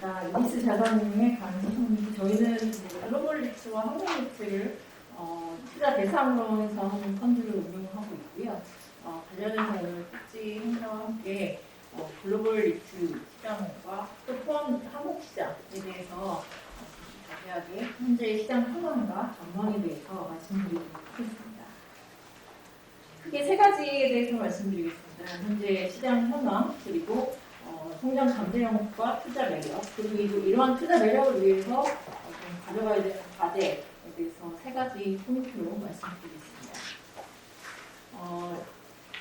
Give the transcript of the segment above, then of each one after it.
자, 리츠 자산운용의 강의. 저희는 글로벌 리츠와 한국 리츠를 투자 대상으로 해서 펀드를 운용하고 있고요. 관련해서 오늘 특지 행사와 함께 글로벌 리츠 시장과 또 포함 한국 시장에 대해서 자세하게 현재 시장 상황과 전망에 대해서 말씀드리도록 하겠습니다. 크게 세 가지에 대해서 말씀드리겠습니다. 현재 시장 현황, 그리고 성장 잠재력과 투자 매력, 그리고 이러한 투자 매력을 위해서 좀 가져가야 되는 과제에 대해서 세 가지 포인트로 말씀드리겠습니다.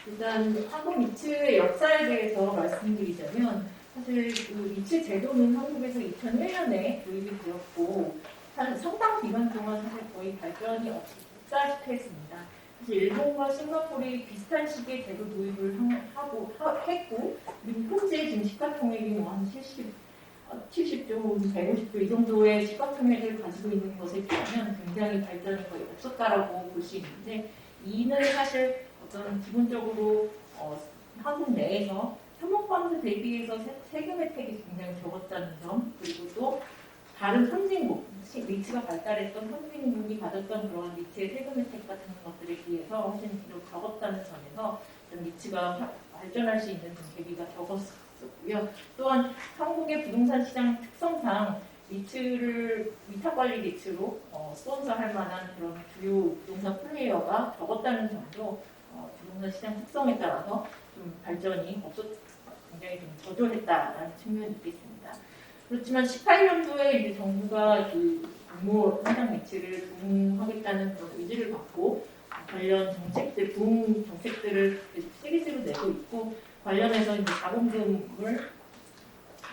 일단 한국 리츠의 역사에 대해서 말씀드리자면, 사실 그 리츠 제도는 한국에서 2001년에 도입이 되었고 상당 기간 동안 사실 거의 발전이 없이 국가시했습니다. 사실 일본과 싱가포르이 비슷한 시기에 제도 도입을 했고, 그리고 현재 지금 시가총액이 한 70조, 150조 이 정도의 시가총액을 가지고 있는 것에 비하면 굉장히 발전이 거의 없었다라고 볼 수 있는데, 이는 사실 어떤 기본적으로 한국 내에서 사모펀드 대비해서 세금 혜택이 굉장히 적었다는 점, 그리고 또 다른 선진국, 리츠가 발달했던 선진국이 가졌던 그런 리츠의 세금 혜택 같은 것들에 비해서 훨씬 비록 적었다는 점에서 리츠가 발전할 수 있는 계기가 적었었고요. 또한 한국의 부동산 시장 특성상 리츠를 위탁관리 리츠로 스폰서할 만한 그런 주요 부동산 플레이어가 적었다는 점도 부동산 시장 특성에 따라서 좀 발전이 굉장히 좀 저조했다라는 측면이 있겠습니다. 그렇지만 18년도에 이제 정부가 그 부모 성장 매치를 부흥하겠다는 그런 의지를 갖고 관련 정책들, 부흥 정책들을 시리즈로 내고 있고, 관련해서 이제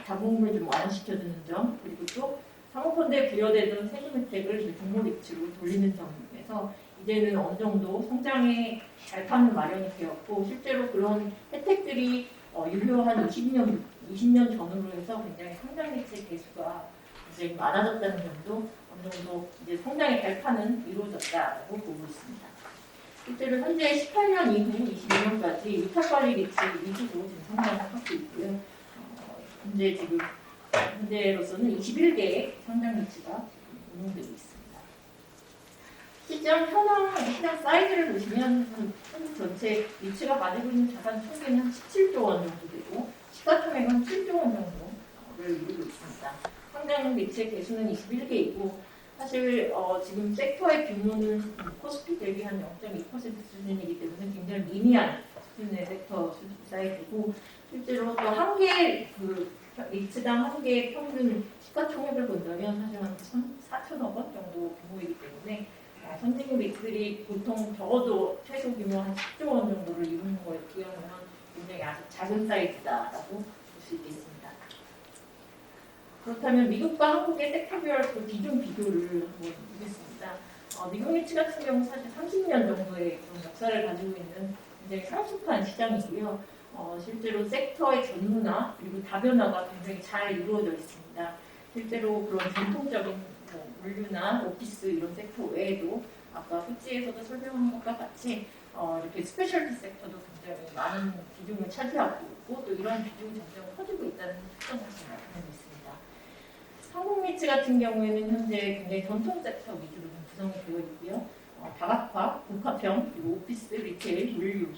자본금을 좀 완화시켜주는 점, 그리고 또 사모펀드에 부여되던 세금 혜택을 이제 부모 매치로 돌리는 점에서 이제는 어느 정도 성장의 발판은 마련이 되었고, 실제로 그런 혜택들이 유효한 20년 전으로 해서 굉장히 성장 리츠의 개수가 굉장히 많아졌다는 점도 어느 정도 이제 성장의 발판은 이루어졌다고 보고 있습니다. 실제로 현재 18년 이후 22년까지 위탁관리 리츠 위주로 지금 성장을 하고 있고요. 현재로서는 21개의 성장 리츠가 운용되고 있습니다. 시장 현황, 시장 사이즈를 보시면 한국 전체 리츠가 가지고 있는 자산 총계는 한 17조 원 정도 되고, 시가총액은 7조 원 정도를 이루고 있습니다. 성장 리츠의 개수는 21개이고, 사실 지금 섹터의 규모는 코스피 대비 한 0.2% 수준이기 때문에 굉장히 미미한 수준의 섹터 사이즈고, 실제로 또 한 개 리츠당 한 개의 평균 시가총액을 본다면 사실 한 4천억 원 정도 규모이기 때문에 선진국 리츠들이 보통 적어도 최소 규모 한 10조 원 정도를 이루는 거에 비하면 굉장히 아주 작은 사이즈다라고 볼 수 있겠습니다. 그렇다면 미국과 한국의 섹터별 그 비중 비교를 한번 보겠습니다. 미국 리츠 같은 경우 사실 30년 정도의 그런 역사를 가지고 있는 굉장히 성숙한 시장이고요. 실제로 섹터의 전문화 그리고 다변화가 굉장히 잘 이루어져 있습니다. 실제로 그런 전통적인 물류나 오피스 이런 섹터 외에도 아까 후지에서도 설명한 것과 같이 이렇게 스페셜티 섹터도 굉장히 많은 비중을 차지하고 있고, 또 이런 비중이 점점 커지고 있다는 특성을 나타내고 있습니다. 한국 리츠 같은 경우에는 현재 굉장히 전통 섹터 위주로 구성이 되어 있고요. 다각화, 복합형, 그리고 오피스, 리테일, 물류 이런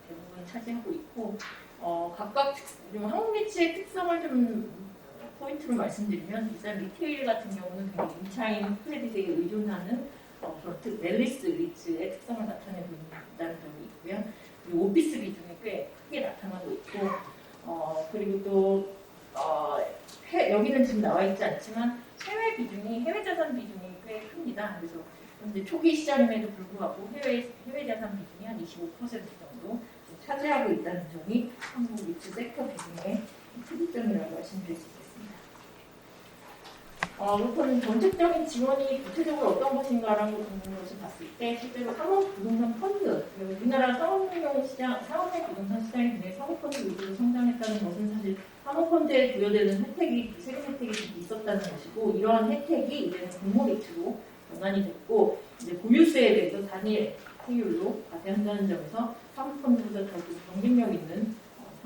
대부분 차지하고 있고, 각각 한국 리츠의 특성을 좀 포인트로 말씀드리면, 일단 리테일 같은 경우는 굉장히 임차인 크레딧에 의존하는 그런 멜리스 리츠의 특성을 나타내고 있다는 점이 있고요. 그리고 오피스 비중이 꽤 크게 나타나고 있고, 그리고 또 여기는 지금 나와 있지 않지만 해외 자산 비중이 꽤 큽니다. 그래서 현재 초기 시장임에도 불구하고 해외 자산 비중이 한 25% 정도 차지하고 있다는 점이 한국 리츠 섹터 비중의 특이점이라고 말씀드릴 수 있습니다. 그렇다면 정책적인 지원이 구체적으로 어떤 것인가라는 것을 봤을 때, 실제로 상업 부동산 펀드, 우리나라 상업용 시장, 상업용 부동산 시장이 굉장히 사모펀드 위주로 성장했다는 것은 사실 사모펀드에 부여되는 세금 혜택이 있었다는 것이고, 이러한 혜택이 이제는 공모 리츠로 전환이 됐고, 이제 보유세에 대해서 단일 세율로 과세한다는 점에서 사모펀드보다 더 경쟁력 있는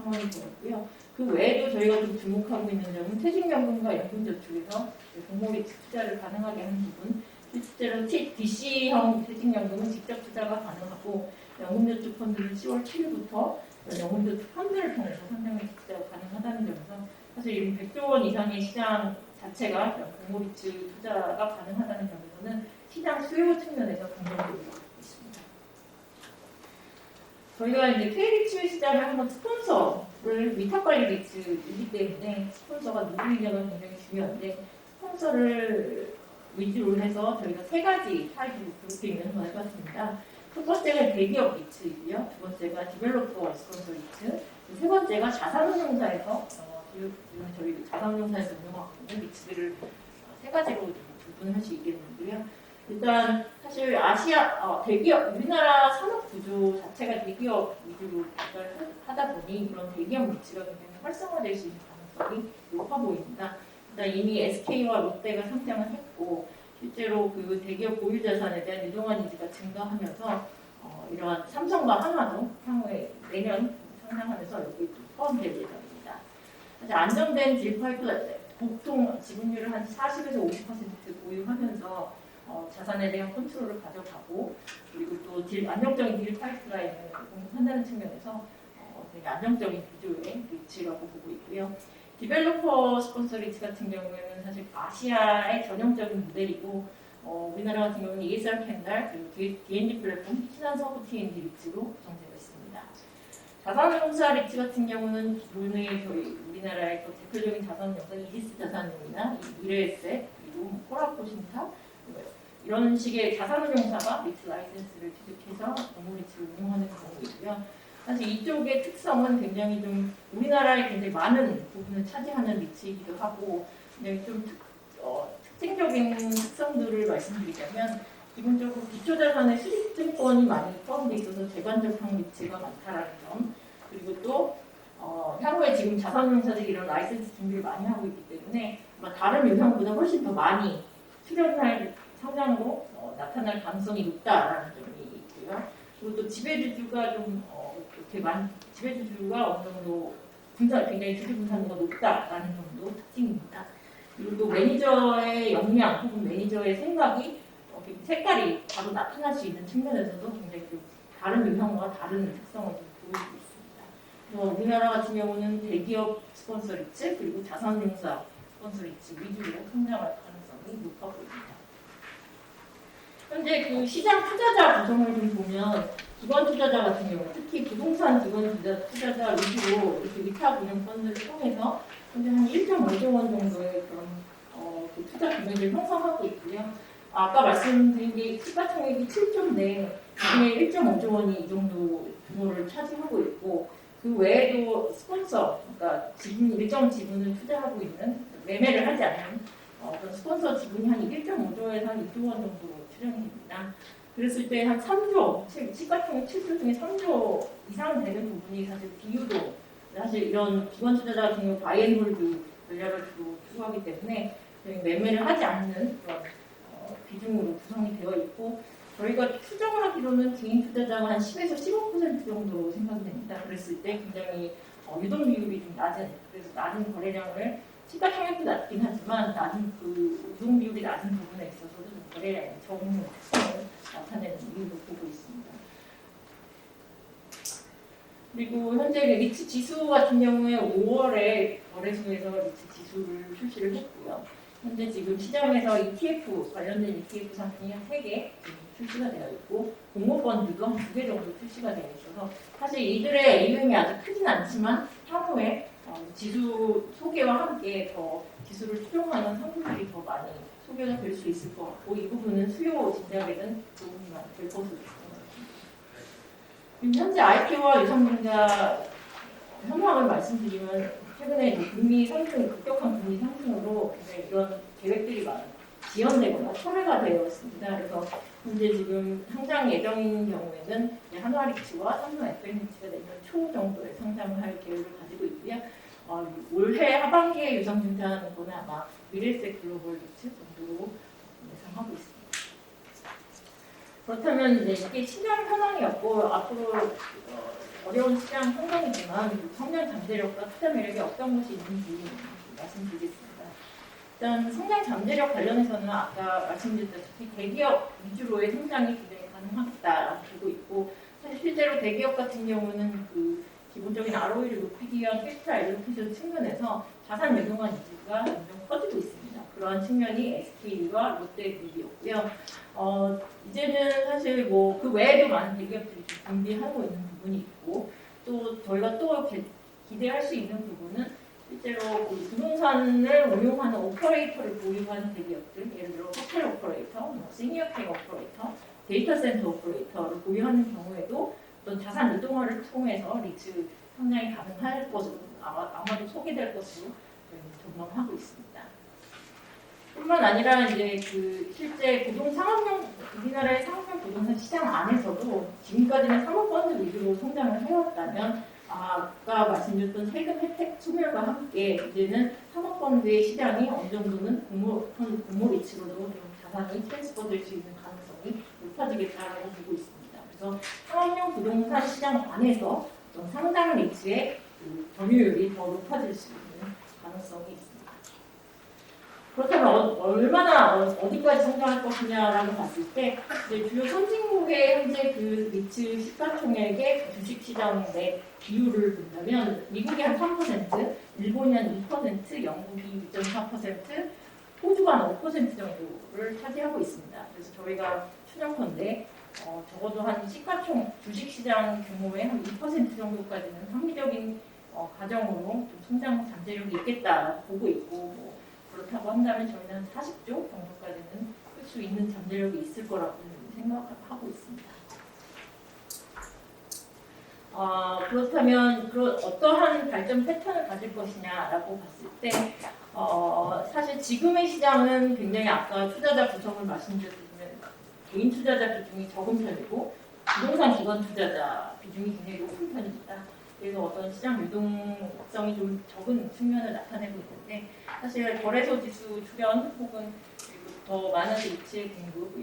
상황이 되었고요. 그 외에도 저희가 좀 주목하고 있는 점은 퇴직연금과 연금저축에서 공모리츠 투자를 가능하게 하는 부분, 실제로 DC형 퇴직연금은 직접 투자가 가능하고 연금저축 펀드는 10월 7일부터 연금저축 펀드를 통해서 상장해서 투자가 가능하다는 점에서 사실 이런 100조 원 이상의 시장 자체가 공모리츠 투자가 가능하다는 점에서는 시장 수요 측면에서 긍정적으로 있습니다. 저희가 이제 K리츠 시장을 한번 스폰서를 위탁관리 리츠이기 때문에 스폰서가 누구이냐가 굉장히 중요한데 스폰서를 위주로 해서 저희가 세 가지 타입으로 그룹핑을 한번 해봤습니다. 첫 번째가 대기업 리츠이고요. 두 번째가 디벨로퍼 스폰서 리츠, 세 번째가 자산운용사에서 지금 저희 자산운용사에서 운영하고 있는 리츠들을 세 가지로 구분할 수 있겠는데요. 일단 사실 대기업 우리나라 산업 구조 자체가 대기업 위주로 발달을 하다 보니 그런 대기업 리츠가 굉장히 활성화될 수 있는 가능성이 높아 보입니다. 일단 이미 SK와 롯데가 상장을 했고 실제로 그 대기업 보유 자산에 대한 유동화 니즈가 증가하면서 이러한 삼성과 하나도 향후에 내년 상장하면서 여기 포함될 예정입니다. 사실 안정된 딜 파이프 보통 지분율을 한 40에서 50% 보유하면서 자산에 대한 컨트롤을 가져가고 그리고 또 안정적인 딜 파이프라인을 공급한다는 측면에서 되게 안정적인 구조의 리츠라고 보고 있고요. 디벨로퍼 스폰서 리츠 같은 경우에는 사실 아시아의 전형적인 모델이고 우리나라 같은 경우는 ESR 캔달 그리고 D&D 플랫폼 신한 서브 T&D 리츠로 구성되어 있습니다. 자산운용사 리츠 같은 경우는 기존의 저희 우리나라의 대표적인 자산운용사 이디스 자산운용이나 미래에셋 그리고 코라포 신탁 이런 식의 자산운용사가 리츠 라이센스를 취득해서 공모 리츠를 운영하는 경우이고요. 사실 이쪽의 특성은 굉장히 좀 우리나라의 굉장히 많은 부분을 차지하는 리츠이기도 하고 굉장히 좀 특징적인 특성들을 말씀드리자면 기본적으로 기초자산의 수익증권이 많이 포함되어 있어서 재관적형 리츠가 많다라는 점 그리고 또 향후에 지금 자산운용사들이 이런 라이센스 준비를 많이 하고 있기 때문에 아마 다른 유형보다 훨씬 더 많이 출연할 상장으로 나타날 가능성이 높다라는 점이 있고요. 그리고 또 지배주주가 좀 지배주주가 어느 정도 굉장히 주주 분산도가 높다라는 점도 특징입니다. 그리고 또 매니저의 역량 혹은 매니저의 색깔이 바로 나타날 수 있는 측면에서도 굉장히 좀 다른 유형과 다른 특성을 좀 보여주고 있습니다. 그래서 우리나라 같은 경우는 대기업 스폰서 리츠 그리고 자산운용사 스폰서 리츠 위주로 성장할 가능성이 높아 보입니다. 현재 그 시장 투자자 구성을 좀 보면 기관 투자자 같은 경우 특히 부동산 기관 투자자 위주로 이렇게 위탁 운용 펀드를 통해서 현재 한 1.5조 원 정도의 그런 그 투자 금액을 형성하고 있고요. 아까 말씀드린 게 시가총액이 7조인데 그중에 1.5조 원이 이 정도 규모를 차지하고 있고 그 외에도 스폰서, 그러니까 일정 지분을 투자하고 있는 매매를 하지 않는 그런 스폰서 지분이 한 1.5조에서 한 2조 원 정도 추정이 됩니다. 그랬을 때 한 3조, 시가총액 7조 중에 3조 이상 되는 부분이 사실 비유도 사실 이런 기관 투자자 같은 경우 바이앤홀드 전략을 주로 추구하기 때문에 매매를 하지 않는 그런 비중으로 구성이 되어 있고 저희가 추정하기로는 개인 투자자가 한 10에서 15% 정도 생각이 됩니다. 그랬을 때 굉장히 유동 비율이 좀 그래서 낮은 거래량을 시가총액도 낮긴 하지만 낮은 그 유동 비율이 낮은 부분에 있어서도 좀 거래량이 적은 특성을 나타내는 이유로 보고 있습니다. 그리고 현재 리츠 지수 같은 경우에 5월에 거래소에서 리츠 지수를 출시를 했고요. 현재 지금 시장에서 ETF 관련된 ETF 상품이 한 3개 출시가 되어 있고 공모펀드도 한 2개 정도 출시가 되어 있어서 사실 이들의 유형이 아직 크진 않지만 향후에 지수 소개와 함께 더 지수를 추종하는 상품들이 더 많이 소개가 될 수 있을 것 같고 이 부분은 수요 진작에는 도움이 많이 될 것으로 생각합니다. 현재 IPO와 유상증자 현황을 말씀드리면 최근에 금리 상승, 급격한 금리 상승으로 이런 계획들이 지연되거나 철회가 되어 있습니다. 그래서 현재 지금 상장 예정인 경우에는 한화리츠와 삼성 FM리츠가 내년 초 정도에 상장을 할 계획을 가지고 있고요. 올해 하반기에 유상증자하는 거는 아마 미래에셋 글로벌 리츠 정도로 예상하고 있습니다. 그렇다면 이제 이게 시장 현황이었고 앞으로 어려운 시장 환경이지만 성장 잠재력과 투자 매력이 어떤 것이 있는지 말씀드리겠습니다. 일단 성장 잠재력 관련해서는 아까 말씀드렸다시피 대기업 위주로의 성장이 굉장히 가능하겠다라고 보고 있고, 사실 실제로 대기업 같은 경우는 그 기본적인 ROE를 높이기 위한 캐피탈 알로케이션 측면에서 자산 유동화 니즈가 점점 커지고 있습니다. 그러한 측면이 SK와 롯데그룹이었고요. 이제는 사실 뭐 그 외에도 많은 대기업들이 좀 준비하고 있는 부분이 있고, 또 저희가 또 기대할 수 있는 부분은 실제로 부동산을 운용하는 오퍼레이터를 보유하는 대기업들, 예를 들어 호텔 오퍼레이터, 시니어케어 오퍼레이터, 데이터 센터 오퍼레이터를 보유하는 경우에도 어떤 자산 유동화를 통해서 리츠 상당히 가능할 것으로 아마도 소개될 것으로 전망하고 있습니다. 뿐만 아니라 이제 그 실제 우리나라의 상업용 부동산 시장 안에서도 지금까지는 사모펀드 위주로 성장을 해왔다면, 아까 말씀드렸던 세금 혜택 소멸과 함께 이제는 사모펀드의 시장이 어느 정도는 공모 리츠로도 좀 자산이 트랜스퍼될 수 있는 가능성이 높아지겠다라고 보고 있습니다. 그래서 상업용 부동산 시장 안에서 상장 리츠의 점유율이 더 높아질 수 있는 가능성이 있습니다. 그렇다면 얼마나 어디까지 성장할 것이냐라고 봤을 때, 이제 주요 선진국의 현재 그 리츠 시가총액의 주식시장 내 비율을 본다면 미국이 한 3%, 일본이 한 2%, 영국이 2.4%, 호주가 한 5% 정도를 차지하고 있습니다. 그래서 저희가 추정컨대 적어도 한 주식시장 규모의 한 2% 정도까지는 합리적인 가정으로 좀 성장 잠재력이 있겠다 보고 있고, 그렇다고 한다면 저희는 40조 정도까지는 쓸 수 있는 잠재력이 있을 거라고 생각하고 있습니다. 그렇다면 어떠한 발전 패턴을 가질 것이냐라고 봤을 때, 사실 지금의 시장은 굉장히 아까 투자자 구성을 말씀드렸지만 개인 투자자 비중이 적은 편이고 부동산 기관 투자자 비중이 굉장히 높은 편입니다. 그래서 어떤 시장 유동성이 좀 적은 측면을 나타내고 있는데, 사실 거래소 지수 출현 혹은 더 많은 리츠의 공급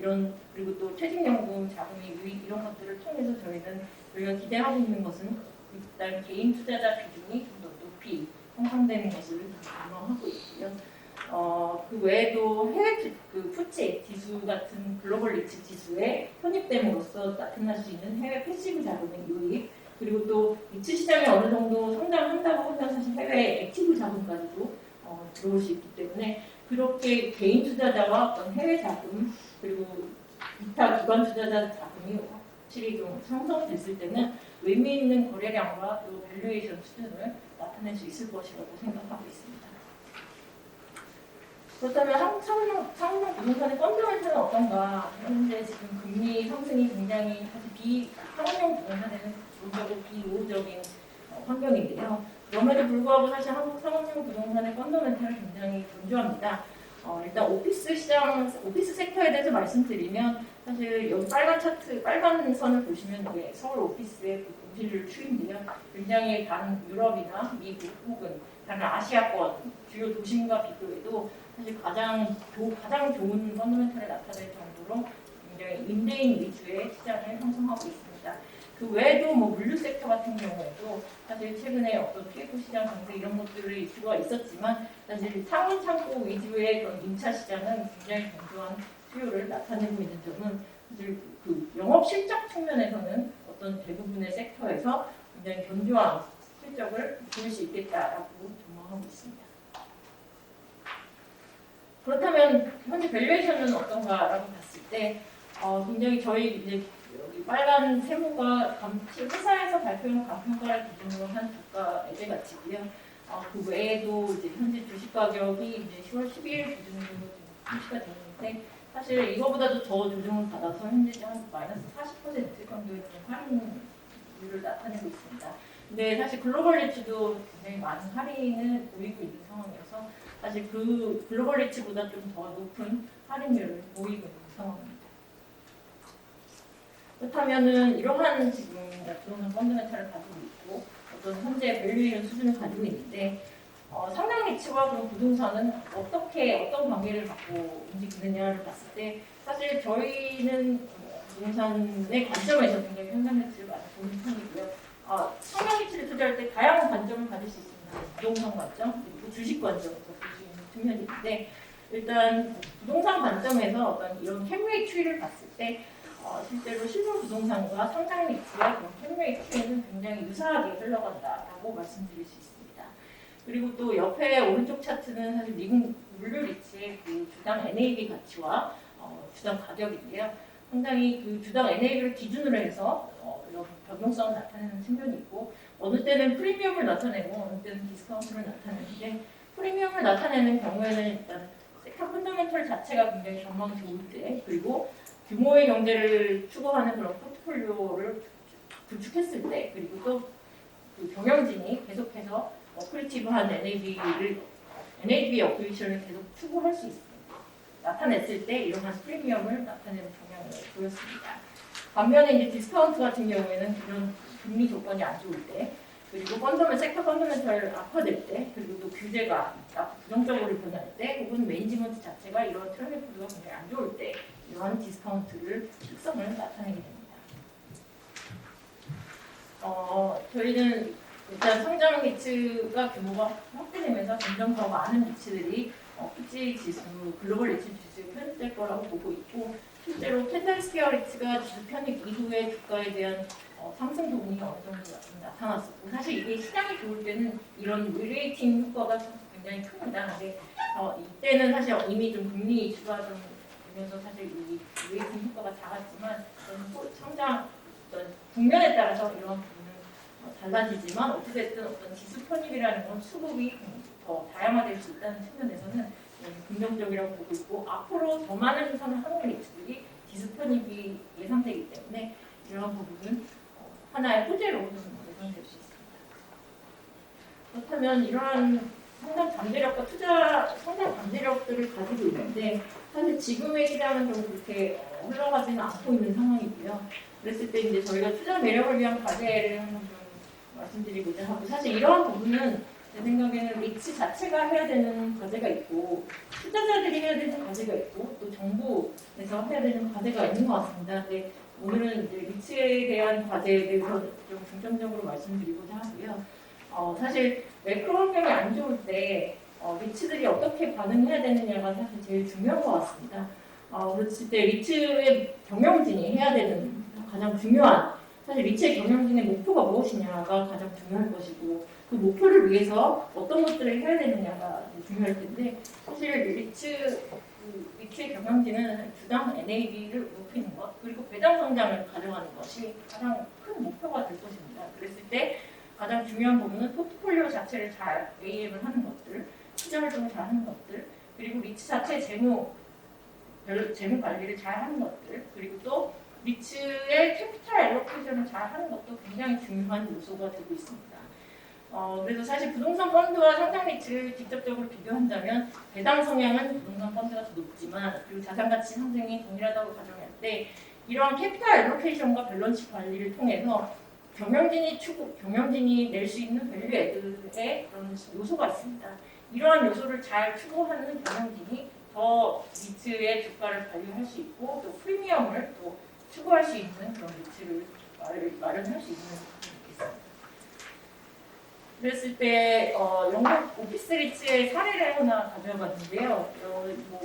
그리고 또 퇴직연금 자금의 유입 이런 것들을 통해서 저희가 기대하고 있는 것은 일단 개인 투자자 비중이 좀 더 높이 형성되는 것을 전망하고 있고요. 그 외에도 해외 푸치 지수 같은 글로벌 리츠 지수에 편입됨으로써 나타날 수 있는 해외 패시브 자금의 유입, 그리고 또 리츠 시장이 어느 정도 성장한다고 하면 사실 해외 액티브 자금까지도 들어올 수 있기 때문에, 그렇게 개인 투자자와 어떤 해외 자금 그리고 기타 기관 투자자 자금이 확실히 좀 형성됐을 때는 의미 있는 거래량과 또 밸류에이션 수준을 나타낼 수 있을 것이라고 생각하고 있습니다. 그렇다면 상업용 부동산의 펀더멘털은 어떤가? 현재 지금 금리 상승이 굉장히 사실 상업용 부동산에는 기본적으로 비우호적인 환경인데요. 그럼에도 불구하고 사실 한국 상업용 부동산의 펀더멘털은 굉장히 견조합니다. 일단 오피스 섹터에 대해서 말씀드리면, 사실 여기 빨간 선을 보시면 이게 서울 오피스의 공실률 추이인데요. 굉장히 다른 유럽이나 미국 혹은 다른 아시아권 주요 도심과 비교해도 사실 가장 좋은 펀더멘털에 나타낼 정도로 굉장히 임대인 위주의 시장을 형성하고 있습니다. 그 외에도 뭐 물류 섹터 같은 경우에도 사실 최근에 어떤 PF 시장 강세 이런 것들의 이슈가 있었지만, 사실 상인 창고 위주의 그런 임차 시장은 굉장히 견조한 수요를 나타내고 있는 점은 사실 그 영업 실적 측면에서는 어떤 대부분의 섹터에서 굉장히 견조한 실적을 보일 수 있겠다라고 전망하고 있습니다. 그렇다면 현재 밸류에이션은 어떤가라고 봤을 때, 굉장히 저희 이제 여기 빨간 세모가 회사에서 발표한 감평가를 기준으로 한 주가 애제 가치고요. 그 외에도 이제 현재 주식 가격이 이제 10월 12일 기준으로 표시가 되는데, 사실 이거보다도 더 조정을 받아서 현재 한 마이너스 40% 정도의 할인율을 나타내고 있습니다. 근데 사실 글로벌 리츠도 굉장히 많은 할인을 보이고 있는 상황이어서 사실 그 글로벌 리츠보다 좀 더 높은 할인율을 보이고 있는 상황입니다. 그렇다면은 이러한 지금 부동산 펀더멘털을 가지고 있고 어떤 현재 밸류에이션 수준을 가지고 있는데, 상장 리츠와 그런 부동산은 어떤 관계를 갖고 움직이느냐를 봤을 때, 사실 저희는 부동산의 관점에서 굉장히 상장 리츠를 많이 보는 편이고요. 성장 리츠를 투자할 때 다양한 관점을 가질 수 있습니다. 부동산 관점, 그리고 주식 관점에서 볼 수 있는 측면이 있는데 일단 부동산 관점에서 어떤 이런 캡레이 트리를 봤을 때 실제로 실물 부동산과 성장 리츠의 그런 캡레이 트리는 굉장히 유사하게 흘러간다라고 말씀드릴 수 있습니다. 그리고 또 옆에 오른쪽 차트는 사실 미국 물류 리츠의 그 주당 NAV 가치와 주당 가격인데요. 상당히 그 주당 NAV를 기준으로 해서 이런 변동성을 나타내는 측면이 있고 어느 때는 프리미엄을 나타내고 어느 때는 디스카운트를 나타내는데 프리미엄을 나타내는 경우에는 일단 세터 펀더멘털 자체가 굉장히 전망이 좋을 때 그리고 규모의 경제를 추구하는 그런 포트폴리오를 구축했을 때 그리고 또 그 경영진이 계속해서 어크리티브한 NAV 어크리션을 계속 추구할 수 있습니다. 나타냈을 때 이러한 프리미엄을 나타내는 경향을 보였습니다. 반면에 이제 디스카운트 같은 경우에는 이런 금리 조건이 안 좋을 때 그리고 섹터 펀더멘털 악화될 때 그리고 또 규제가 부정적으로 변할 때 혹은 매니지먼트 자체가 이런 트랙레코드가 굉장히 안 좋을 때 이러한 디스카운트를 특성을 나타내게 됩니다. 저희는 일단 성장 리츠가 규모가 확대되면서 점점 더 많은 리츠들이 PG 지수, 글로벌 리츠 지수에 편입될 거라고 보고 있고 실제로 캔들스퀘어 리츠가 지수 편입 이후에 주가에 대한 상승 부분이 어느 정도 나타났었고 사실 이게 시장이 좋을 때는 이런 리레이팅 효과가 굉장히 큽니다. 근데 이때는 사실 이미 좀 금리 주가 좀 되면서 사실 이 리레이팅 효과가 작았지만 성장 국면에 따라서 이런 부분은 달라지지만 어찌됐든 어떤 지수 편입이라는 건 수급이 더 다양화될 수 있다는 측면에서는 긍정적이라고 보고 있고 앞으로 더 많은 한국 리츠들이 지수 편입이 예상되기 때문에 이런 부분은 하나의 호재로 예상될 수 있습니다. 그렇다면 이러한 성장 잠재력과 성장 잠재력들을 가지고 있는데 사실 지금의 시장은 좀 그렇게 흘러가지는 않고 있는 상황이고요. 그랬을 때 이제 저희가 투자 매력을 위한 과제를 한번 좀 말씀드리고자 하고 사실 이러한 부분은 제 생각에는 리츠 자체가 해야 되는 과제가 있고 투자자들이 해야 되는 과제가 있고 또 정부에서 해야 되는 과제가 있는 것 같습니다. 근데 오늘은 이제 리츠에 대한 과제에 대해서 좀 중점적으로 말씀드리고자 하고요. 사실 매크로 환경이 안 좋을 때 리츠들이 어떻게 반응해야 되느냐가 사실 제일 중요한 것 같습니다. 그랬을 때 리츠의 경영진이 해야 되는 가장 중요한 사실 리츠의 경영진의 목표가 무엇이냐가 가장 중요할 것이고 그 목표를 위해서 어떤 것들을 해야 되느냐가 중요할 텐데 사실 리츠의 경영진은 주당 NAV를 높이는 것 그리고 배당 성장을 가져가는 것이 가장 큰 목표가 될 것입니다. 그랬을 때 가장 중요한 부분은 포트폴리오 자체를 잘 AM을 하는 것들, 투자 활동을 잘 하는 것들, 그리고 리츠 자체 재무 관리를 잘 하는 것들, 그리고 또 리츠의 캐피탈 알로케이션을 잘 하는 것도 굉장히 중요한 요소가 되고 있습니다. 그래서 사실 부동산 펀드와 성장 리츠를 직접적으로 비교한다면 배당 성향은 부동산 펀드가 더 높지만 그리고 자산 가치 상승이 동일하다고 가정할 때 이러한 캐피탈 알로케이션과 밸런스 관리를 통해서 경영진이 낼 수 있는 밸류 애드의 그런 요소가 있습니다. 이러한 요소를 잘 추구하는 경영진이 더 리츠의 주가를 관리할 수 있고 또 프리미엄을 또 추구할 수 있는 그런 리츠를 마련할 수 있는 부분이 있습니다. 그랬을 때 영국 오피스 리츠의 사례를 하나 가져봤는데요.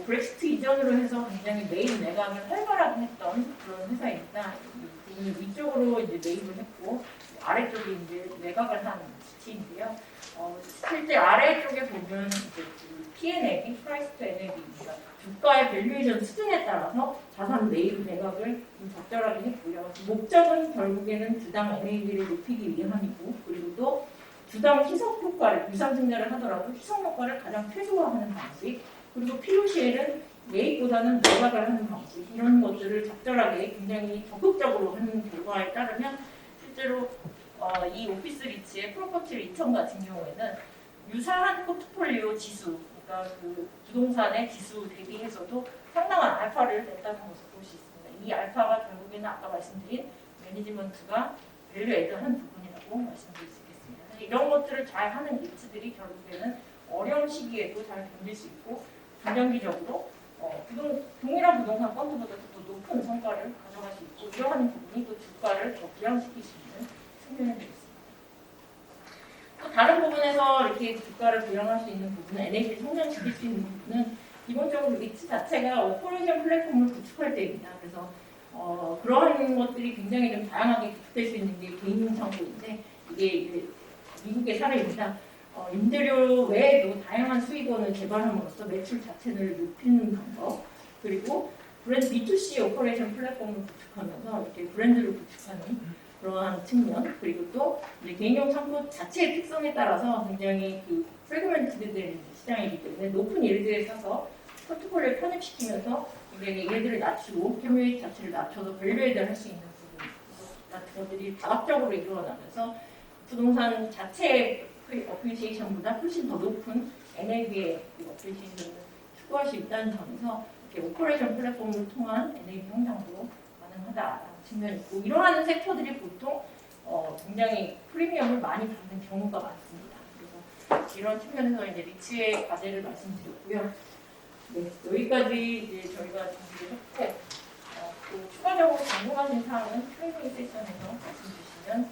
브렉시트 이전으로 해서 굉장히 매입 매각을 활발하게 했던 그런 회사입니다. 위쪽으로 이제 매입을 했고 아래쪽에 이제 매각을 한 시티인데요. 실제 아래쪽에 보면 이제 P&L, 프라이스 투 NAV입니다. 주가의 밸류에이션 수준에 따라서 자산 매입 매각을 좀 적절하게 했고요. 목적은 결국에는 주당 NAV를 높이기 위함이고 그리고 또 주당 희석 효과를 유상 증자를 하더라도 희석 효과를 가장 최소화하는 방식 그리고 POCL은 매입보다는 매각을 하는 방식 이런 것들을 적절하게 굉장히 적극적으로 하는 결과에 따르면 실제로 이 오피스 리츠의 프로퍼티 리턴 같은 경우에는 유사한 포트폴리오 지수 그러니까 그 부동산의 지수 대비해서도 상당한 알파를 냈다는 것을 볼 수 있습니다. 이 알파가 결국에는 아까 말씀드린 매니지먼트가 밸류 애드한 부분이라고 말씀드릴 수 있겠습니다. 이런 것들을 잘 하는 리츠들이 결국에는 어려운 시기에도 잘 견딜 수 있고 중장기적으로 동일한 부동산 펀드보다 더 높은 성과를 가져갈 수 있고 이러한 부분이 또 주가를 더 부양시킬 수 있는 측면이 되겠습니다. 통해서 이렇게 주가를 부양할 수 있는 부분은 NAV 성장시킬 수 있는 부분은 기본적으로 리츠 자체가 오퍼레이션 플랫폼을 구축할 때입니다. 그래서 그러한 것들이 굉장히 좀 다양하게 구축될 수 있는 게 개인 창고인데 이게 이제 미국의 사례입니다. 임대료 외에도 다양한 수익원을 개발함으로써 매출 자체를 높이는 방법 그리고 브랜드 B2C 오퍼레이션 플랫폼을 구축하면서 이렇게 브랜드를 구축하는 그러한 측면 그리고 또 이제 개인용 창고 자체의 특성에 따라서 굉장히 그 프래그먼트된 시장이기 때문에 높은 일들에 사서 포트폴리오를 편입시키면서 굉장히 일들을 낮추고 캐뮤니티 자체를 낮춰서 밸류에이드를 할 수 있는 부분 같은 것들이 다각적으로 일어나면서 부동산 자체의 어프리시에이션보다 훨씬 더 높은 NAV의 어프리시에이션을 추구할 수 있다는 점에서 이렇게 오퍼레이션 플랫폼을 통한 NAV 성장도 가능하다라는 측면이 있고 이러한 섹터들이 보통 굉장히 프리미엄을 많이 받는 경우가 많습니다. 그래서 이런 측면에서 이제 리츠의 과제를 말씀드렸고요. 네, 여기까지 이제 저희가 준비를 했고 또 추가적으로 궁금하신 사항은 Q&A 세션에서 말씀 주시면